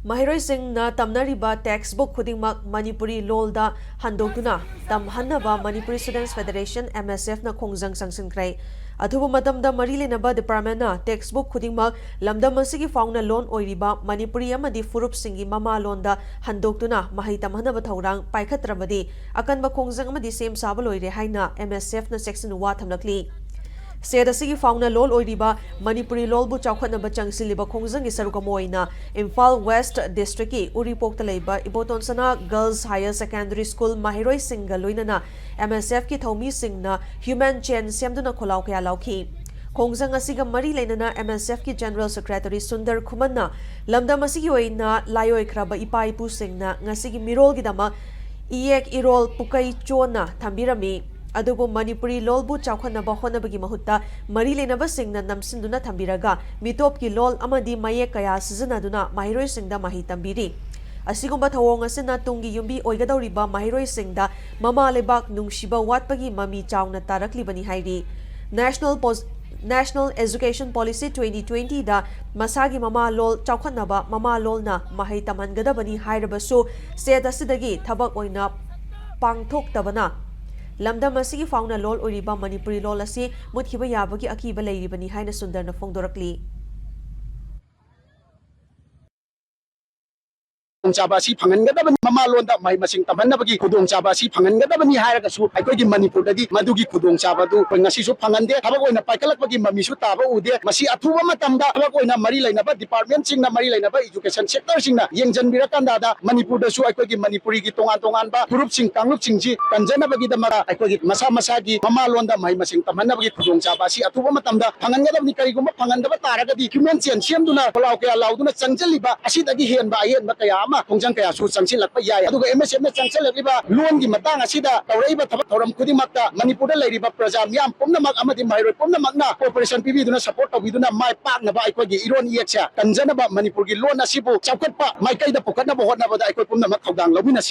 Mahiroi-singna tamnariba textbook khudingmak Manipuri lolda handokuna tamhannaba Manipuri Students Federation MSF na khongjang sangsinkhrai. Athubu matamda mari lenaba department na textbook khudingmak lamdam asigi fauna loan oiriba Manipuri amadi furup singi mama londa handokuna mahai tamhannaba thorang paikhatrabadi akanba khongjang amadi sem saba loire haina MSF na section 1 thamlakli. Sedasigi fauna lol oiriba Manipuri lolbu chawkhatnaba changsiliba khongjang gi sarukamoina Imphal West District ki Uripokta leiba Ibotonsana Girls Higher Secondary School Mahiroi Singha loinana MSF ki thomi singna human chain semduna kholaw kya lauki khongjang asiga mari leinana MSF ki General Secretary Sundar Khumanna lamdam asigi oina layoi khraba ipa ipu singna ngasigi mirol gi dama iek irol pukai chona thambirami adubu Manipuri lolbu chawkhanaba honabagi mahutta mari lenaba singna namsinduna thambiraga mitop ki lol amadi mayek kaya sijanaduna mahiroi singda mahi tambiri asigumba thawong asina tungi yumbi oigadawriba mahiroi singda mama lebak nungshiba watpagi mami chawna taraklibani hairi National Education Policy 2020 da masagi mama lol chawkhanaba mama lol na mahai tamhangadabani hairabasu state asidagi thabak oina pangthoktabana lamdam asigi fauna lol oriba Manipuri lol asi muthiba yabagi akiba leiribani haina Sundarna fongdorakli Chaba Pangangadabani Mama Londa, my Masing Tamanabagi, Kudong Chabasi, Pangangadabani Haragasu, I could Manipur, Madugi Kudong Chabadu, when Nasisu Pangande, Habagoina Pakalapagi, Mamisu Taba, Ude, Masi Atuva Matanda, Habagoina Marila, Department Singna Marila, Education Sector Singna, Yanjan Mirakanda, Manipur, the Su, I could give Manipuri Tonganba, Purup Sing, Kangup Singji, Kanjanabagi the Mara, I could get Masamasagi, Mama Londa, my Masing Tamanabagi, Kudong Chabasi, Atuva Matanda, Pangangadabani Kariguma, Pangandaba, Taragadi, Humansi and Siamduna, Palauke, Lauduna, Sanjaliba, Asidagi and Bayan, Bakayama. Kongjang kaya su sangsil lakpa yai aduga MSF na sangsil riba luon gi matang asida tawraiba thabak thoram khudimakta Manipur da leiriba praja miyam pumnamak amadi mairoi pumnamak na cooperation pibiduna support tawbiduna mai paknaba aikoi gi iron ieksa kanjanaba Manipur gi luon asibu chawkatpa maikai da pukatnaba hotnaba da aikoi pumnamak thawdang lawina